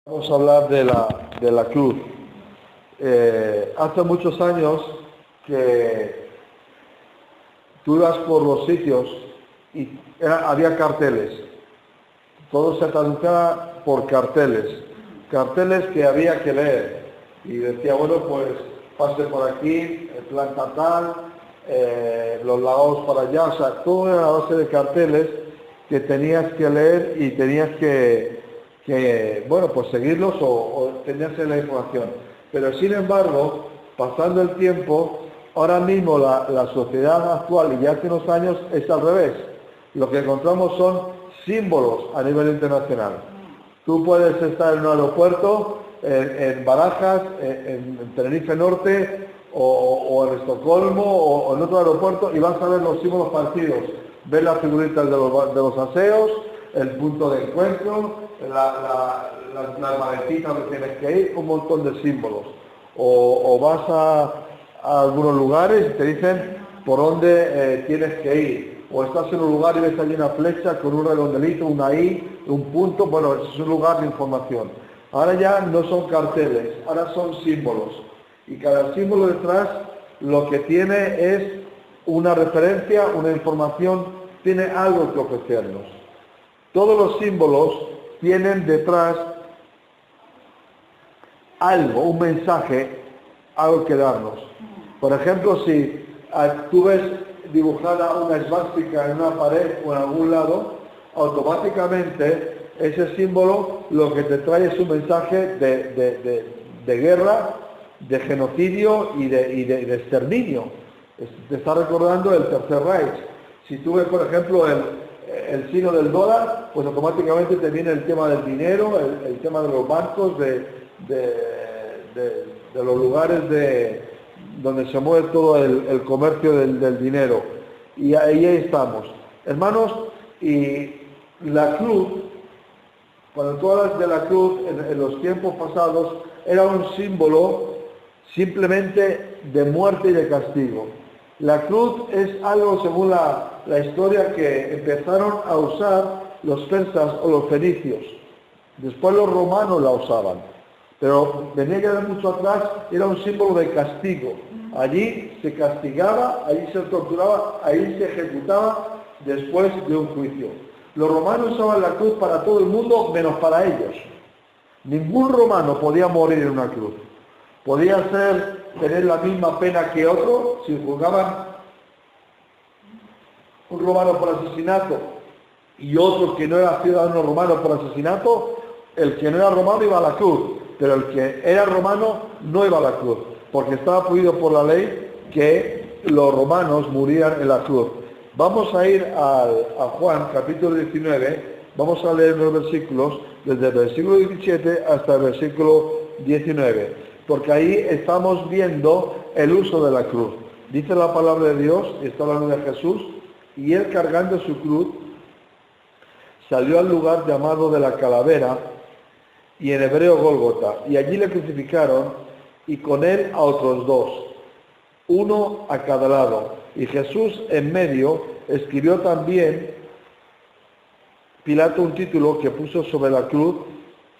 Vamos a hablar de la cruz. Hace muchos años que tú ibas por los sitios y había carteles. Todo se traducía por carteles. Carteles que había que leer. Y decía, bueno, pues pase por aquí, planta tal, los lagos para allá. O sea, todo era a base de carteles que tenías que leer y tenías que bueno, pues seguirlos o tenerse la información. Pero sin embargo, pasando el tiempo, ahora mismo la sociedad actual y ya hace unos años es al revés. Lo que encontramos son símbolos a nivel internacional. Tú puedes estar en un aeropuerto, en Barajas, en Tenerife Norte, o en Estocolmo, o en otro aeropuerto, y vas a ver los símbolos parecidos. Ves las figuritas de los aseos, el punto de encuentro, las maletitas donde tienes que ir, un montón de símbolos. O vas a algunos lugares y te dicen por dónde tienes que ir. O estás en un lugar y ves allí una flecha con un redondelito, una I, un punto, bueno, es un lugar de información. Ahora ya no son carteles, ahora son símbolos. Y cada símbolo detrás lo que tiene es una referencia, una información, tiene algo que ofrecernos. Todos los símbolos tienen detrás algo, un mensaje, algo que darnos. Por ejemplo, si tú ves dibujada una esvástica en una pared o en algún lado, automáticamente ese símbolo lo que te trae es un mensaje de guerra, de genocidio y de exterminio. Te está recordando el Tercer Reich. Si tú ves, por ejemplo, el signo del dólar, pues automáticamente te viene el tema del dinero, el tema de los bancos, de los lugares donde se mueve todo el comercio del dinero. Y ahí estamos. Hermanos, y la cruz, cuando tú hablas de la cruz en los tiempos pasados, era un símbolo simplemente de muerte y de castigo. La cruz es algo, según la historia, que empezaron a usar los persas o los fenicios. Después los romanos la usaban. Pero venía ya de mucho atrás, era un símbolo de castigo. Allí se castigaba, allí se torturaba, allí se ejecutaba después de un juicio. Los romanos usaban la cruz para todo el mundo, menos para ellos. Ningún romano podía morir en una cruz. Podía tener la misma pena que otro si juzgaban un romano por asesinato y otro que no era ciudadano romano por asesinato. El que no era romano iba a la cruz, pero el que era romano no iba a la cruz, porque estaba prohibido por la ley que los romanos murieran en la cruz. Vamos a ir a Juan, capítulo 19, vamos a leer los versículos, desde el versículo 17 hasta el versículo 19. Porque ahí estamos viendo el uso de la cruz. Dice la palabra de Dios, está hablando de Jesús, y él cargando su cruz salió al lugar llamado de la calavera, y en hebreo Gólgota, y allí le crucificaron, y con él a otros dos, uno a cada lado. Y Jesús en medio escribió también Pilato un título que puso sobre la cruz,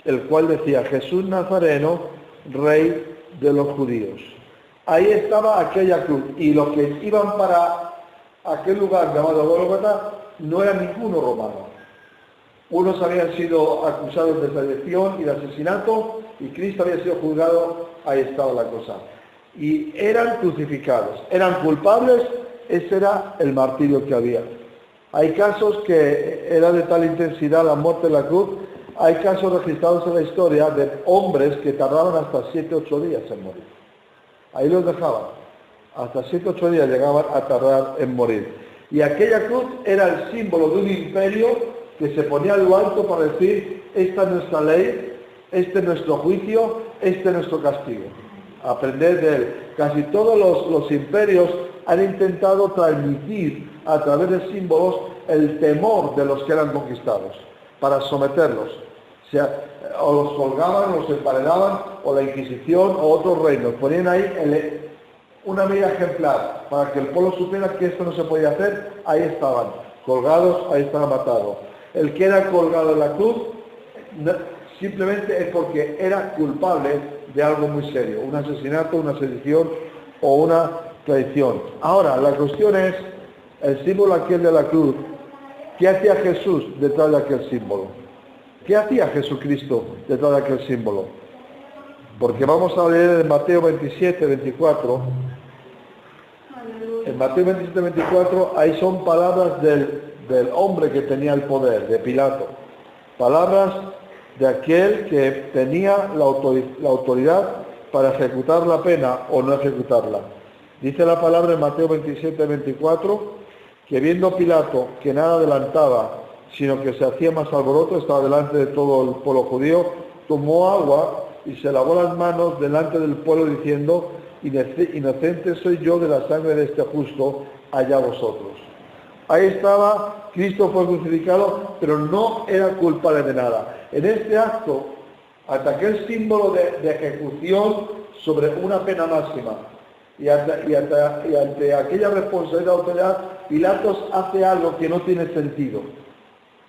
el cual decía: Jesús Nazareno, Rey de los judíos. Ahí estaba aquella cruz, y los que iban para aquel lugar llamado Gólgota no era ninguno romano. Unos habían sido acusados de sedición y de asesinato, y Cristo había sido juzgado. Ahí estaba la cosa. Y eran crucificados, eran culpables. Ese era el martirio que había. Hay casos que era de tal intensidad la muerte de la cruz. Hay casos registrados en la historia de hombres que tardaban hasta 7-8 días en morir. Ahí los dejaban. Hasta 7-8 días llegaban a tardar en morir. Y aquella cruz era el símbolo de un imperio que se ponía a lo alto para decir: esta es nuestra ley, este es nuestro juicio, este es nuestro castigo. Aprender de él. Casi todos los imperios han intentado transmitir a través de símbolos el temor de los que eran conquistados, para someterlos. O sea, o los colgaban, o los emparedaban, o la Inquisición, o otros reinos. Ponían ahí una medida ejemplar para que el pueblo supiera que esto no se podía hacer. Ahí estaban colgados, ahí estaban matados. El que era colgado en la cruz simplemente es porque era culpable de algo muy serio, un asesinato, una sedición o una traición. Ahora, la cuestión es, el símbolo aquel de la cruz, ¿qué hacía Jesús detrás de aquel símbolo? ¿Qué hacía Jesucristo detrás de aquel símbolo? Porque vamos a leer en Mateo 27, 24. En Mateo 27, 24, ahí son palabras del hombre que tenía el poder, de Pilato. Palabras de aquel que tenía la autoridad para ejecutar la pena o no ejecutarla. Dice la palabra en Mateo 27, 24, que viendo Pilato que nada adelantaba, sino que se hacía más alboroto, estaba delante de todo el pueblo judío, tomó agua y se lavó las manos delante del pueblo diciendo, inocente soy yo de la sangre de este justo, allá vosotros. Ahí estaba, Cristo fue crucificado, pero no era culpable de nada. En este acto, hasta aquel símbolo de ejecución sobre una pena máxima, y ante aquella responsabilidad de autoridad, Pilatos hace algo que no tiene sentido.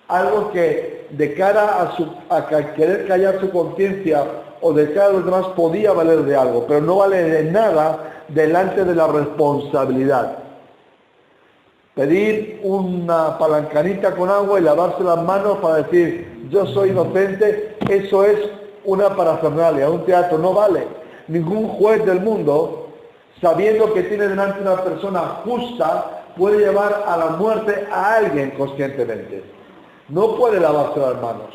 Algo que de cara a querer callar su conciencia o de cara a los demás podía valer de algo, pero no vale de nada delante de la responsabilidad. Pedir una palancanita con agua y lavarse las manos para decir yo soy inocente, eso es una parafernalia, un teatro, no vale. Ningún juez del mundo, sabiendo que tiene delante una persona justa, puede llevar a la muerte a alguien conscientemente. No puede lavarse las manos.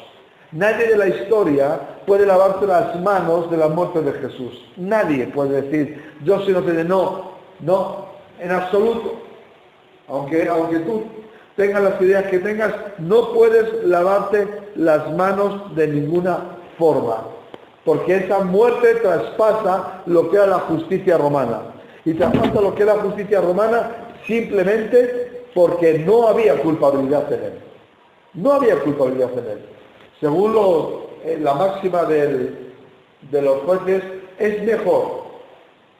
Nadie de la historia puede lavarse las manos de la muerte de Jesús. Nadie puede decir, yo soy inocente. No, en absoluto. Aunque tú tengas las ideas que tengas, no puedes lavarte las manos de ninguna forma. Porque esa muerte traspasa lo que era la justicia romana. Y traspasa lo que era la justicia romana simplemente porque no había culpabilidad en él. No había culpabilidad en él. Según la máxima de los jueces, es mejor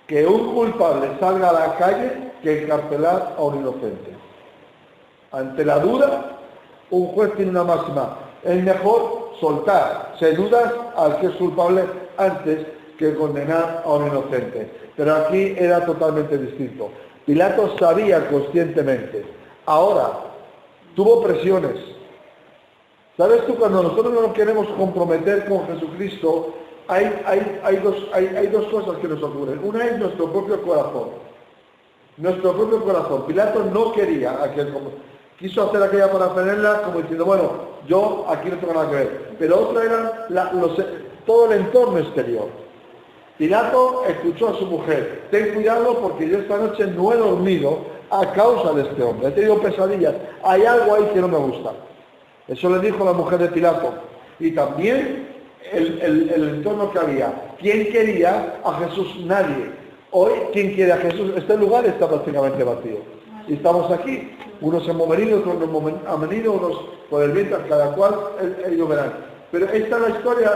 que un culpable salga a la calle que encarcelar a un inocente. Ante la duda, un juez tiene una máxima. Es mejor soltar, sin dudas, al que es culpable antes que condenar a un inocente. Pero aquí era totalmente distinto. Pilato sabía conscientemente. Ahora, tuvo presiones. ¿Sabes tú? Cuando nosotros no nos queremos comprometer con Jesucristo, hay dos cosas que nos ocurren. Una es nuestro propio corazón. Nuestro propio corazón. Pilato no quería quiso hacer aquella parafernalia como diciendo, bueno, yo aquí no tengo nada que ver. Pero otra era todo el entorno exterior. Pilato escuchó a su mujer, ten cuidado porque yo esta noche no he dormido a causa de este hombre. He tenido pesadillas. Hay algo ahí que no me gusta. Eso le dijo la mujer de Pilato. Y también el entorno que había. ¿Quién quería a Jesús? Nadie. Hoy, ¿quién quiere a Jesús? Este lugar está prácticamente vacío. Y estamos aquí. Unos hemos venido, otros no han venido, unos por el viento, cada cual ellos verán. Pero esta es la historia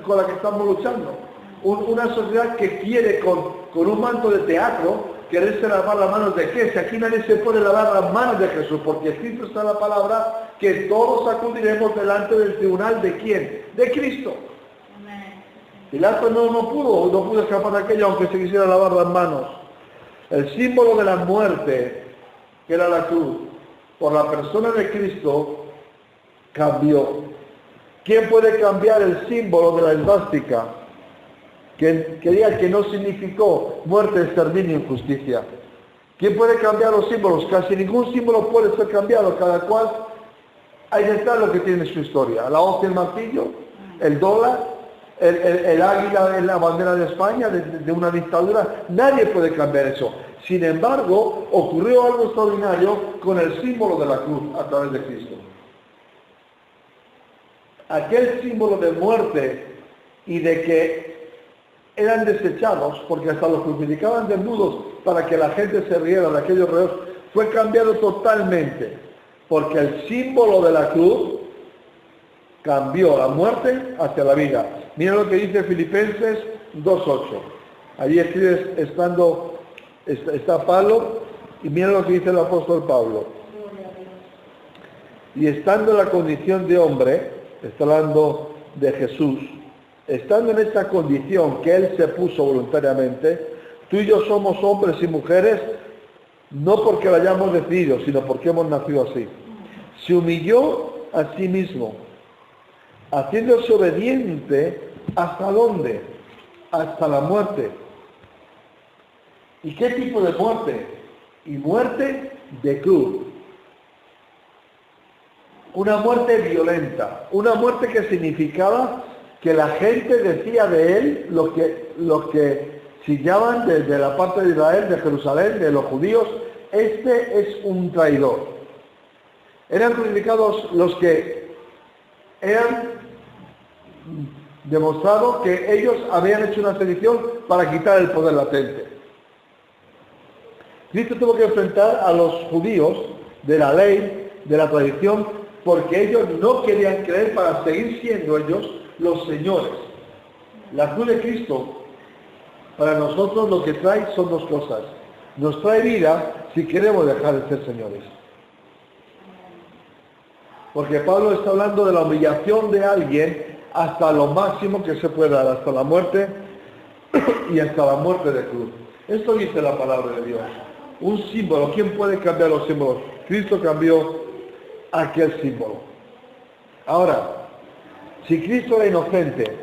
con la que estamos luchando. Una sociedad que quiere con un manto de teatro quererse lavar las manos de qué. Si aquí nadie se puede lavar las manos de Jesús, porque escrito está la palabra que todos acudiremos delante del tribunal de quién, de Cristo. Pilato no pudo escapar de aquello aunque se quisiera lavar las manos. El símbolo de la muerte, que era la cruz, por la persona de Cristo, cambió. ¿Quién puede cambiar el símbolo de la esvástica? Que diga que no significó muerte, exterminio, injusticia. ¿Quién puede cambiar los símbolos? Casi ningún símbolo puede ser cambiado, cada cual hay que estar lo que tiene su historia. La hoz y el martillo, el dólar, el águila en la bandera de España, de una dictadura, nadie puede cambiar eso. Sin embargo, ocurrió algo extraordinario con el símbolo de la cruz a través de Cristo. Aquel símbolo de muerte y de que eran desechados, porque hasta los crucificaban desnudos para que la gente se riera de aquellos reos, fue cambiado totalmente, porque el símbolo de la cruz cambió la muerte hacia la vida. Mira lo que dice Filipenses 2:8. Allí escribe está Pablo, y mira lo que dice el apóstol Pablo. Y estando en la condición de hombre, está hablando de Jesús, estando en esta condición que Él se puso voluntariamente, tú y yo somos hombres y mujeres, no porque lo hayamos decidido, sino porque hemos nacido así. Se humilló a sí mismo, haciéndose obediente, ¿hasta dónde? Hasta la muerte. ¿Y qué tipo de muerte? Y muerte de cruz. Una muerte violenta, una muerte que significaba que la gente decía de él, los que sillaban desde la parte de Israel, de Jerusalén, de los judíos, este es un traidor. Eran crucificados los que eran demostrados que ellos habían hecho una sedición para quitar el poder latente. Cristo tuvo que enfrentar a los judíos de la ley, de la tradición, porque ellos no querían creer para seguir siendo ellos los señores. La cruz de Cristo para nosotros lo que trae son dos cosas. Nos trae vida si queremos dejar de ser señores. Porque Pablo está hablando de la humillación de alguien hasta lo máximo que se pueda dar, hasta la muerte y hasta la muerte de cruz. Esto dice la palabra de Dios. Un símbolo. ¿Quién puede cambiar los símbolos? Cristo cambió aquel símbolo. Ahora, si Cristo era inocente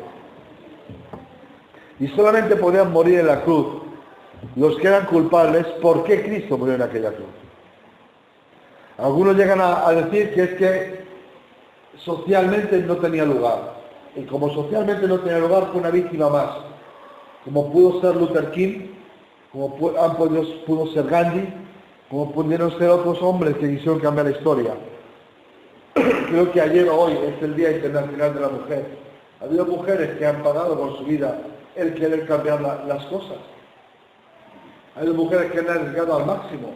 y solamente podían morir en la cruz los que eran culpables, ¿por qué Cristo murió en aquella cruz? Algunos llegan a decir que es que socialmente no tenía lugar. Y como socialmente no tenía lugar, fue una víctima más. Como pudo ser Luther King, como pudo ser Gandhi, como pudieron ser otros hombres que quisieron cambiar la historia. Creo que ayer o hoy es el Día Internacional de la Mujer. Ha habido mujeres que han pagado con su vida el querer cambiar las cosas. Ha habido mujeres que han arriesgado al máximo.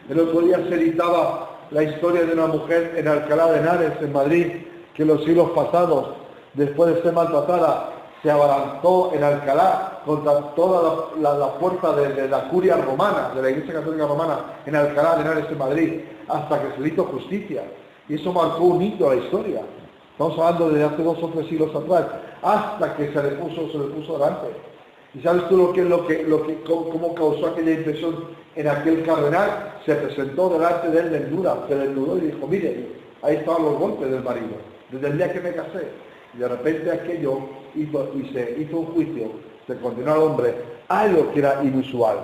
El otro día se editaba la historia de una mujer en Alcalá de Henares, en Madrid, que en los siglos pasados, después de ser maltratada, se abalanzó en Alcalá contra toda la fuerza de la curia romana, de la Iglesia Católica Romana, en Alcalá de Henares, en Madrid, hasta que se le hizo justicia. Y eso marcó un hito a la historia. Estamos hablando de hace 2 o 3 siglos atrás, hasta que se le puso delante. ¿Y sabes tú cómo causó aquella impresión en aquel cardenal? Se presentó delante de él desnuda, se desnudó y dijo, mire, ahí estaban los golpes del marido, desde el día que me casé. Y de repente aquello se hizo un juicio, se condenó al hombre, algo que era inusual.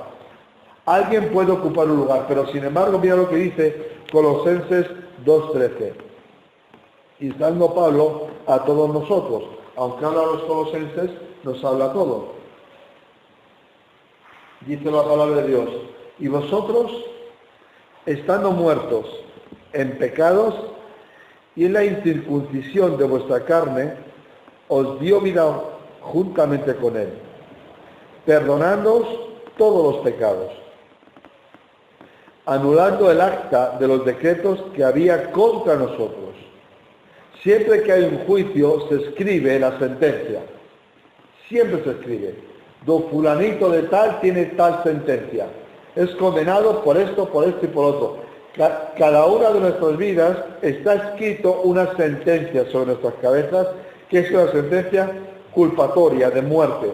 Alguien puede ocupar un lugar, pero sin embargo, mira lo que dice Colosenses 2:13. Y dando Pablo a todos nosotros, aunque habla a los colosenses, nos habla a todos. Dice la palabra de Dios, y vosotros, estando muertos en pecados y en la incircuncisión de vuestra carne, os dio vida juntamente con él, perdonándoos todos los pecados, anulando el acta de los decretos que había contra nosotros. Siempre que hay un juicio se escribe la sentencia. Siempre se escribe. Don fulanito de tal tiene tal sentencia. Es condenado por esto y por otro. Cada una de nuestras vidas está escrito una sentencia sobre nuestras cabezas, que es una sentencia culpatoria de muerte,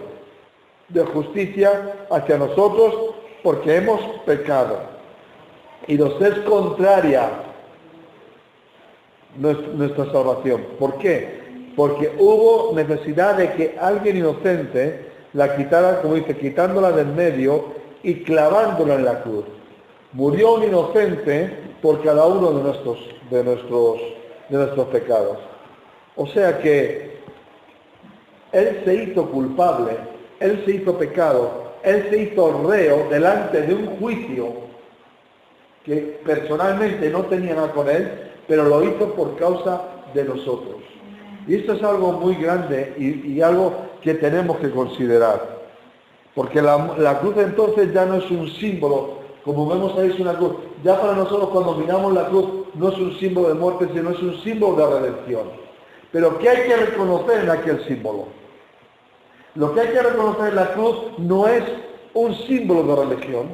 de justicia hacia nosotros porque hemos pecado. Y nos es contraria nuestra salvación. ¿Por qué? Porque hubo necesidad de que alguien inocente la quitara, como dice, quitándola del medio y clavándola en la cruz. Murió un inocente por cada uno de nuestros pecados. O sea que Él se hizo culpable, Él se hizo pecado, Él se hizo reo delante de un juicio que personalmente no tenía nada con Él, pero lo hizo por causa de nosotros. Y esto es algo muy grande y algo que tenemos que considerar. Porque la cruz entonces ya no es un símbolo, como vemos ahí es una cruz. Ya para nosotros cuando miramos la cruz no es un símbolo de muerte, sino es un símbolo de redención. Pero ¿qué hay que reconocer en aquel símbolo? Lo que hay que reconocer en la cruz no es un símbolo de religión,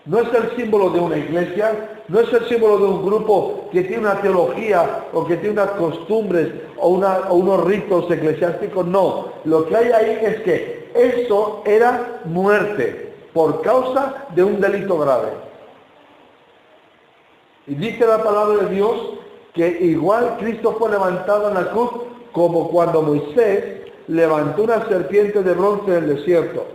No es el símbolo de una iglesia, no es el símbolo de un grupo que tiene una teología o que tiene unas costumbres o unos ritos eclesiásticos, no. Lo que hay ahí es que eso era muerte por causa de un delito grave. Y dice la palabra de Dios que igual Cristo fue levantado en la cruz como cuando Moisés levantó una serpiente de bronce en el desierto.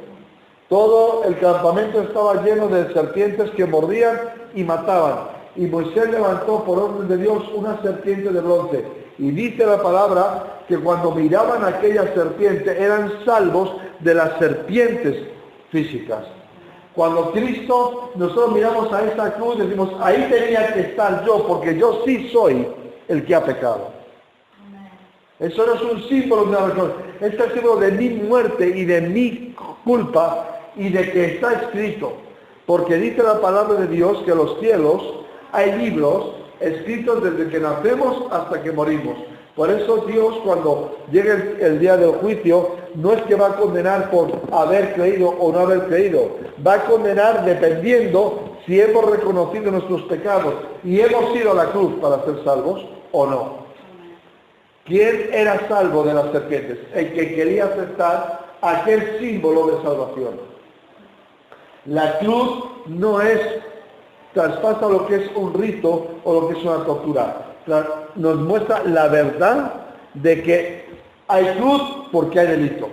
Todo el campamento estaba lleno de serpientes que mordían y mataban. Y Moisés levantó por orden de Dios una serpiente de bronce. Y dice la palabra que cuando miraban aquella serpiente eran salvos de las serpientes físicas. Cuando Cristo, nosotros miramos a esa cruz y decimos, ahí tenía que estar yo, porque yo sí soy el que ha pecado. Eso no es un símbolo de una persona, es el símbolo de mi muerte y de mi culpa y de que está escrito. Porque dice la palabra de Dios que en los cielos hay libros escritos desde que nacemos hasta que morimos. Por eso Dios, cuando llegue el día del juicio, no es que va a condenar por haber creído o no haber creído. Va a condenar dependiendo si hemos reconocido nuestros pecados y hemos ido a la cruz para ser salvos o no. ¿Quién era salvo de las serpientes? El que quería aceptar aquel símbolo de salvación. La cruz no es, traspasa lo que es un rito o lo que es una tortura. Nos muestra la verdad de que hay cruz porque hay delito.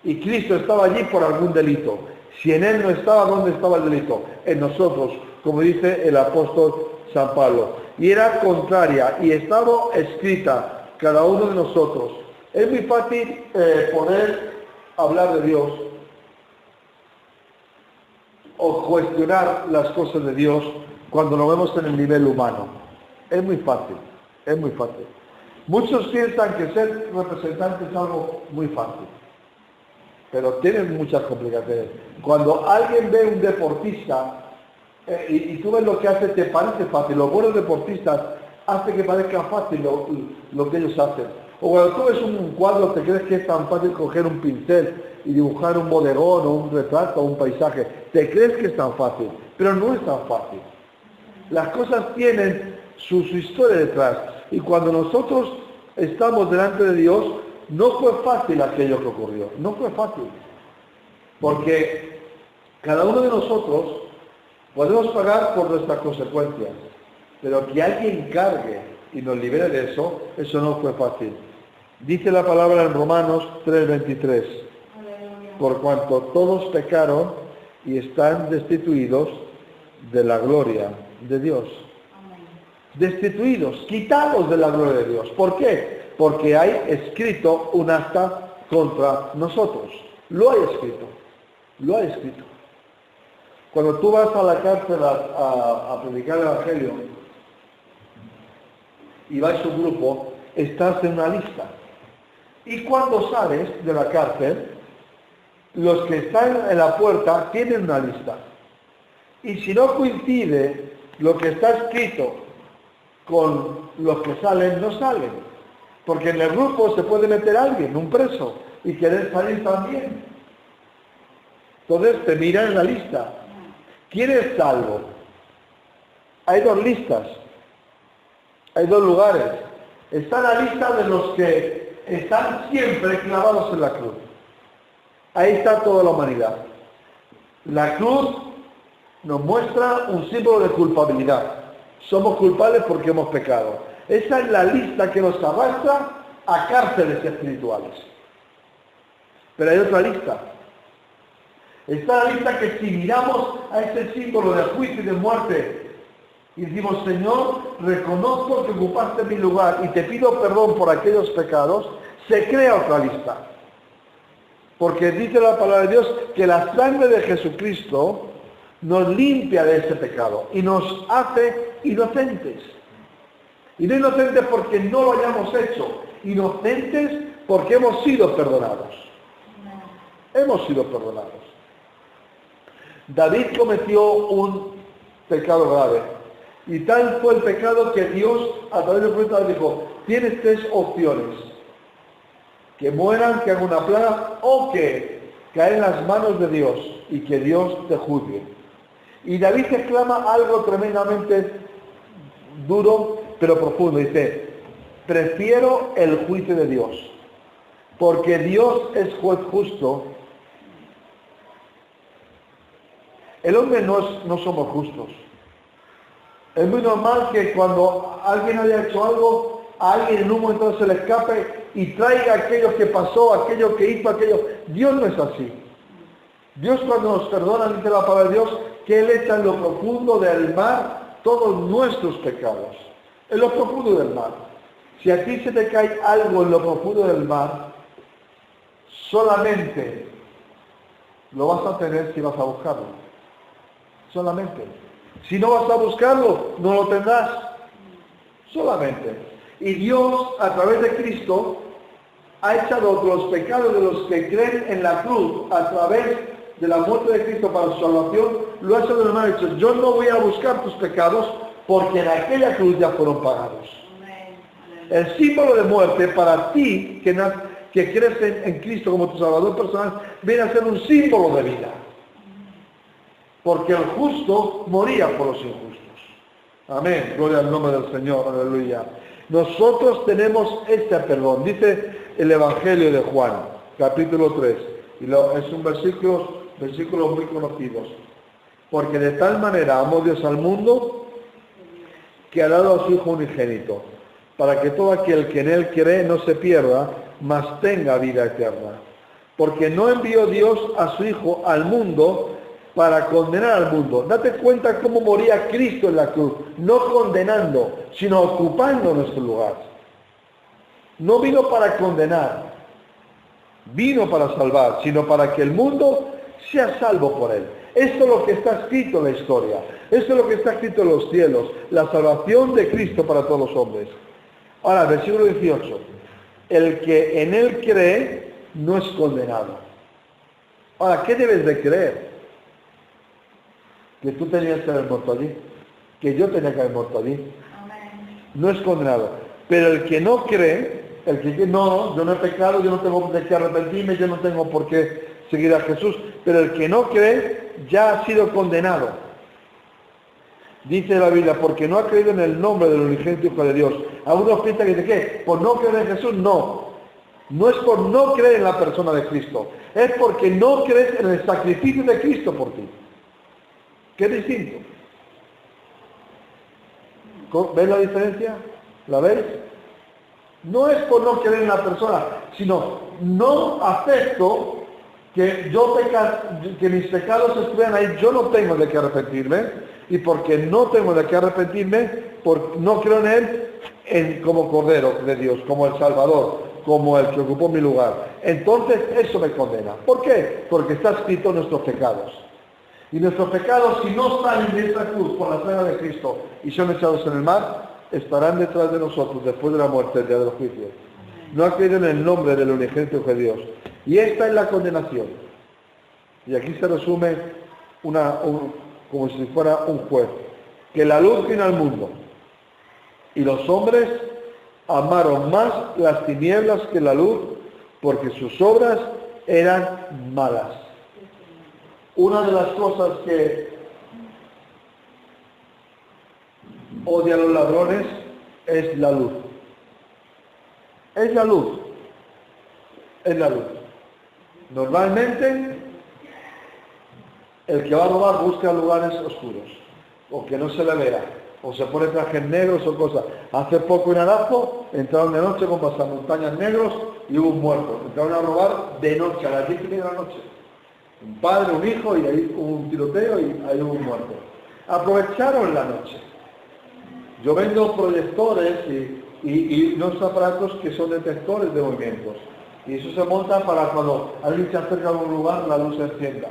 Y Cristo estaba allí por algún delito. Si en Él no estaba, ¿dónde estaba el delito? En nosotros, como dice el apóstol San Pablo. Y era contraria y estaba escrita cada uno de nosotros. Es muy fácil poder hablar de Dios o cuestionar las cosas de Dios cuando lo vemos en el nivel humano. Es muy fácil, es muy fácil. Muchos piensan que ser representante es algo muy fácil, pero tienen muchas complicaciones. Cuando alguien ve un deportista y tú ves lo que hace, te parece fácil. Los buenos deportistas hacen que parezca fácil lo que ellos hacen. O cuando tú ves un cuadro, te crees que es tan fácil coger un pincel y dibujar un bodegón o un retrato o un paisaje. Te crees que es tan fácil, pero no es tan fácil. Las cosas tienen su historia detrás. Y cuando nosotros estamos delante de Dios, no fue fácil aquello que ocurrió. No fue fácil. Porque cada uno de nosotros podemos pagar por nuestras consecuencias. Pero que alguien cargue y nos libere de eso, eso no fue fácil. Dice la palabra en Romanos 3:23. Por cuanto todos pecaron y están destituidos de la gloria de Dios. Destituidos, quitados de la gloria de Dios. ¿Por qué? Porque hay escrito un acta contra nosotros. Lo hay escrito. Lo hay escrito. Cuando tú vas a la cárcel a predicar el Evangelio y vais a un grupo, estás en una lista. Y cuando sales de la cárcel, los que están en la puerta tienen una lista. Y si no coincide lo que está escrito con los que salen, no salen. Porque en el grupo se puede meter alguien, un preso, y querer salir también. Entonces te miran en la lista. ¿Quién es salvo? Hay dos listas. Hay dos lugares. Está la lista de los que están siempre clavados en la cruz. Ahí está toda la humanidad. La cruz nos muestra un símbolo de culpabilidad. Somos culpables porque hemos pecado. Esa es la lista que nos arrastra a cárceles espirituales. Pero hay otra lista. Está la lista que si miramos a ese símbolo de juicio y de muerte y decimos, Señor, reconozco que ocupaste mi lugar y te pido perdón por aquellos pecados, se crea otra lista. Porque dice la palabra de Dios que la sangre de Jesucristo nos limpia de ese pecado y nos hace inocentes. Y no inocentes porque no lo hayamos hecho, inocentes porque hemos sido perdonados. Hemos sido perdonados. David cometió un pecado grave. Y tal fue el pecado que Dios, a través del profeta, dijo, tienes tres opciones. Que mueran, que hagan una plaga, o que caen en las manos de Dios y que Dios te juzgue. Y David exclama algo tremendamente duro, pero profundo. Dice, prefiero el juicio de Dios, porque Dios es juez justo. El hombre no somos justos. Es muy normal que cuando alguien haya hecho algo, a alguien en un momento se le escape y traiga aquello que pasó, aquello que hizo, aquello. Dios no es así. Dios, cuando nos perdona, dice la palabra de Dios, que Él echa en lo profundo del mar todos nuestros pecados. En lo profundo del mar. Si a ti se te cae algo en lo profundo del mar, solamente lo vas a tener si vas a buscarlo. Solamente. Si no vas a buscarlo, no lo tendrás. Solamente. Y Dios, a través de Cristo, ha echado los pecados de los que creen en la cruz, a través de la muerte de Cristo para su salvación, lo ha hecho de una manera. Ha dicho, yo no voy a buscar tus pecados, porque en aquella cruz ya fueron pagados. El símbolo de muerte para ti, que crees en Cristo como tu Salvador personal, viene a ser un símbolo de vida. Porque el justo moría por los injustos. Amén. Gloria al nombre del Señor. Aleluya. Nosotros tenemos este perdón. Dice el Evangelio de Juan, capítulo 3. Y es un versículos muy conocidos. Porque de tal manera amó Dios al mundo, que ha dado a su Hijo unigénito, para que todo aquel que en Él cree no se pierda, mas tenga vida eterna. Porque no envió Dios a su Hijo al mundo para condenar al mundo. Date cuenta cómo moría Cristo en la cruz, no condenando, sino ocupando nuestro lugar. No vino para condenar, vino para salvar, sino para que el mundo sea salvo por Él. Esto es lo que está escrito en la historia. Esto es lo que está escrito en los cielos. La salvación de Cristo para todos los hombres. Ahora, versículo 18. El que en Él cree no es condenado. Ahora, ¿qué debes de creer? Que tú tenías que haber muerto allí. Que yo tenía que haber muerto allí. No es condenado. Pero el que no cree, el que no, yo no he pecado, yo no tengo de qué arrepentirme, yo no tengo por qué seguir a Jesús. Pero el que no cree ya ha sido condenado. Dice la Biblia, porque no ha creído en el nombre del unigénito Hijo de Dios. Algunos piensan que ¿qué? ¿Por no creer en Jesús? No. No es por no creer en la persona de Cristo. Es porque no crees en el sacrificio de Cristo por ti. ¿Qué es distinto? ¿Ves la diferencia? ¿La veis? No es por no creer en la persona, sino no acepto que que mis pecados estuvieran ahí. Yo no tengo de qué arrepentirme. Y porque no tengo de qué arrepentirme, no creo en Él como Cordero de Dios, como el Salvador, como el que ocupó mi lugar. Entonces eso me condena. ¿Por qué? Porque está escrito nuestros pecados. Y nuestros pecados, si no salen de esta cruz por la sangre de Cristo y son echados en el mar, estarán detrás de nosotros después de la muerte, el día del juicio. No ha creído en el nombre del unigénito de Dios. Y esta es la condenación. Y aquí se resume como si fuera un juez. Que la luz vino al mundo. Y los hombres amaron más las tinieblas que la luz, porque sus obras eran malas. Una de las cosas que odian los ladrones es la luz. Es la luz. Es la luz. Normalmente, el que va a robar busca lugares oscuros, o que no se le vea, o se pone trajes negros o cosas. Hace poco en Arazo entraron de noche con pasamontañas negros y hubo un muerto. Entraron a robar de noche, a las 10:30 de la noche. Un padre, un hijo, y ahí hubo un tiroteo y ahí hubo un muerto. Aprovecharon la noche. Yo vendo proyectores y unos aparatos que son detectores de movimientos. Y eso se monta para cuando alguien se acerca a un lugar, la luz se encienda.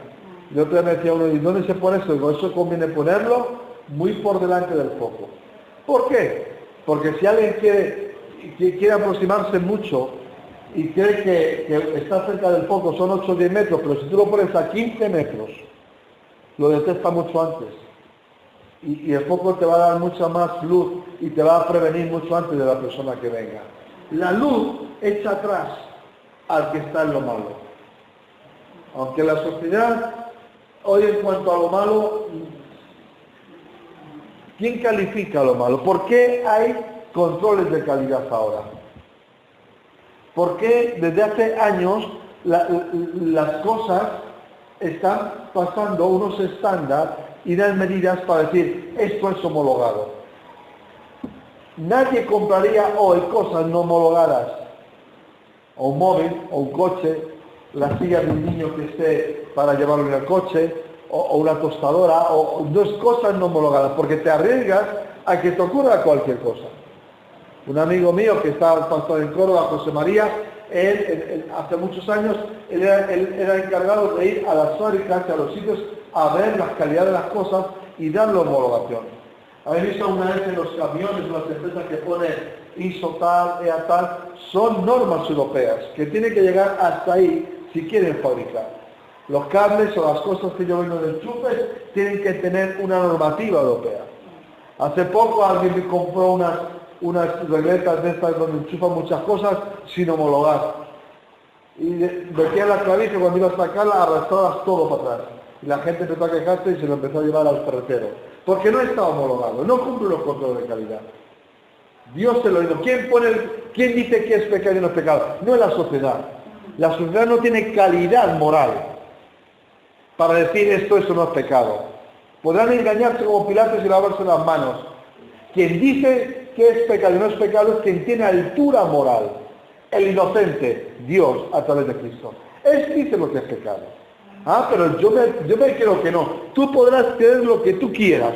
Y otra vez me decía uno, ¿y dónde se pone eso? Digo, eso conviene ponerlo muy por delante del foco. ¿Por qué? Porque si alguien quiere aproximarse mucho y cree que está cerca del foco, son 8 o 10 metros, pero si tú lo pones a 15 metros, lo detecta mucho antes. Y el foco te va a dar mucha más luz y te va a prevenir mucho antes de la persona que venga. La luz echa atrás al que está en lo malo. Aunque la sociedad hoy en cuanto a lo malo ¿Quién califica lo malo? ¿Por qué hay controles de calidad ahora? ¿Por qué desde hace años las cosas están pasando unos estándares y unas medidas para decir esto es homologado? Nadie compraría hoy cosas no homologadas, o un móvil, o un coche, la silla de un niño que esté para llevarlo en el coche, o una tostadora, o dos cosas no homologadas, porque te arriesgas a que te ocurra cualquier cosa. Un amigo mío que estaba pastor en Córdoba, José María, él hace muchos años, él era encargado de ir a las fábricas, a los sitios, a ver la calidad de las cosas y dar la homologación. Habéis visto una vez en los camiones, las empresas que ponen ISO tal, EA tal, son normas europeas, que tienen que llegar hasta ahí si quieren fabricar. Los cables o las cosas que yo vendo de enchufes tienen que tener una normativa europea. Hace poco alguien me compró unas regletas de estas donde enchufan muchas cosas sin homologar. Y metía la clavija y cuando iba a sacarla arrastrabas todo para atrás. Y la gente empezó a quejarse y se lo empezó a llevar al ferretero. Porque no está homologado, no cumple los controles de calidad. Dios se lo dijo. ¿Quién dice que es pecado y no es pecado? No es la sociedad. La sociedad no tiene calidad moral para decir esto, eso no es pecado. Podrán engañarse como Pilatos y lavarse las manos. Quien dice que es pecado y no es pecado es quien tiene altura moral. El inocente, Dios, a través de Cristo. Él dice lo que es pecado. Pero yo me creo que no. Tú podrás creer lo que tú quieras,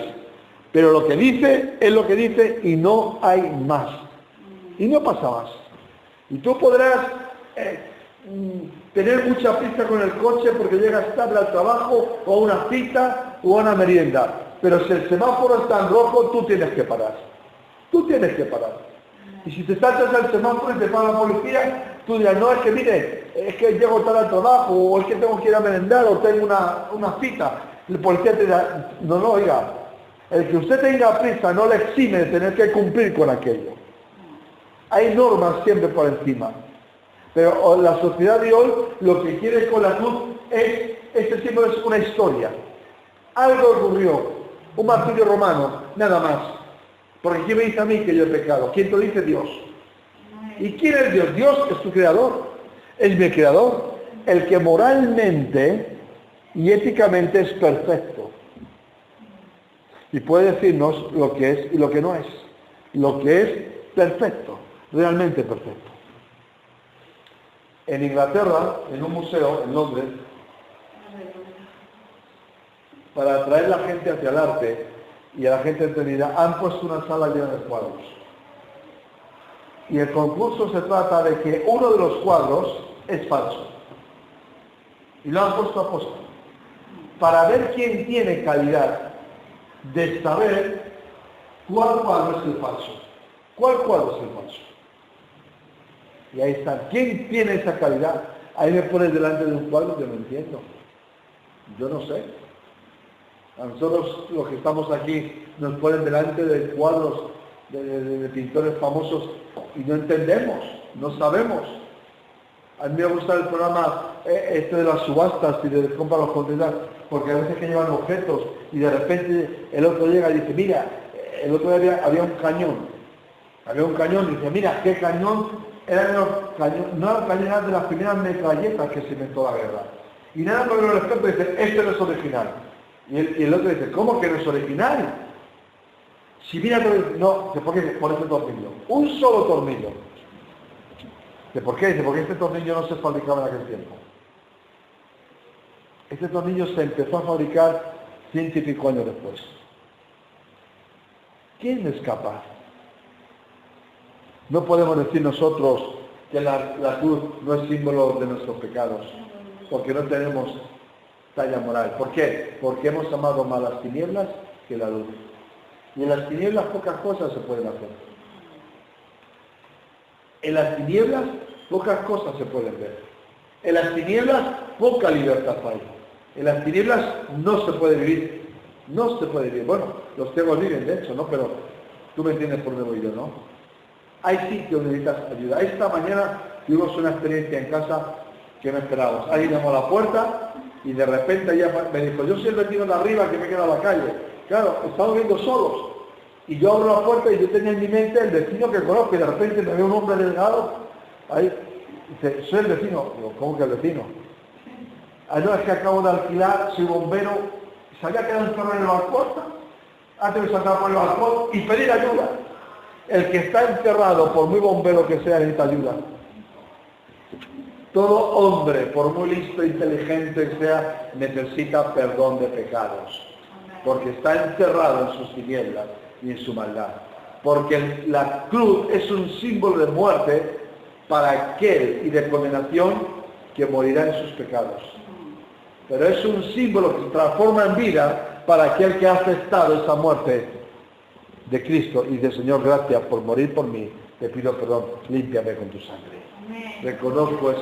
pero lo que dice es lo que dice y no hay más. Y no pasa más. Y tú podrás tener mucha prisa con el coche porque llegas tarde al trabajo o a una cita o a una merienda. Pero si el semáforo está en rojo, tú tienes que parar. Tú tienes que parar. Y si te saltas al semáforo y te para la policía, tú dirás, no, es que mire, es que llego tarde al trabajo, o es que tengo que ir a merendar, o tengo una cita. El policía te dirá, no, oiga, el que usted tenga prisa no le exime de tener que cumplir con aquello. Hay normas siempre por encima. Pero la sociedad de hoy lo que quiere con la cruz este símbolo es una historia. Algo ocurrió, un martirio romano, nada más. Porque ¿quién me dice a mí que yo he pecado? ¿Quién te lo dice? Dios. ¿Y quién es Dios? Dios es tu creador, es mi creador, el que moralmente y éticamente es perfecto. Y puede decirnos lo que es y lo que no es. Lo que es perfecto, realmente perfecto. En Inglaterra, en un museo, en Londres, para atraer a la gente hacia el arte y a la gente entendida, han puesto una sala llena de cuadros. Y el concurso se trata de que uno de los cuadros es falso. Y lo han puesto a posta. Para ver quién tiene calidad de saber cuál cuadro es el falso. ¿Cuál cuadro es el falso? Y ahí está. ¿Quién tiene esa calidad? Ahí me pones delante de un cuadro que no entiendo. Yo no sé. A nosotros los que estamos aquí nos ponen delante de cuadros de pintores famosos y no entendemos, no sabemos. A mí me gusta el programa de las subastas y de comprar los contenedores, porque a veces que llevan objetos y de repente el otro llega y dice, mira, el otro día había un cañón y dice, mira, qué cañón, no era el cañón, era de las primeras metralletas que se inventó la guerra. Y nada más el experto dice, este no es original. Y el otro dice, ¿cómo que no es original? Si mira, no, ¿por qué? Por este tornillo. Un solo tornillo. ¿Por qué? Dice, porque este tornillo no se fabricaba en aquel tiempo. Este tornillo se empezó a fabricar 100 y pico años después. ¿Quién es capaz? No podemos decir nosotros que la cruz no es símbolo de nuestros pecados, porque no tenemos talla moral. ¿Por qué? Porque hemos amado más las tinieblas que la luz. Y en las tinieblas pocas cosas se pueden hacer. En las tinieblas pocas cosas se pueden ver. En las tinieblas poca libertad hay. En las tinieblas no se puede vivir. No se puede vivir. Bueno, los ciegos viven de hecho, ¿no? Pero tú me entiendes por dónde voy yo, ¿no? Hay sitios donde necesitas ayuda. Esta mañana tuvimos una experiencia en casa que no esperábamos. Alguien llamó a la puerta y de repente ella me dijo, yo soy el vecino de arriba que me queda a la calle. Claro, estamos viviendo solos. Y yo abro la puerta y yo tenía en mi mente el vecino que conozco y de repente me ve un hombre delgado. Ahí dice, soy el vecino. Digo, ¿cómo que el vecino? Ah, no, es que acabo de alquilar, soy bombero. Se había quedado encerrado en el balcón. Antes de saltar por el balcón y pedir ayuda. El que está encerrado, por muy bombero que sea, necesita ayuda. Todo hombre, por muy listo e inteligente que sea, necesita perdón de pecados. Porque está encerrado en sus tinieblas y en su maldad. Porque la cruz es un símbolo de muerte para aquel y de condenación que morirá en sus pecados. Pero es un símbolo que se transforma en vida para aquel que ha aceptado esa muerte de Cristo y de Señor, gracias por morir por mí, te pido perdón, límpiame con tu sangre. Reconozco eso.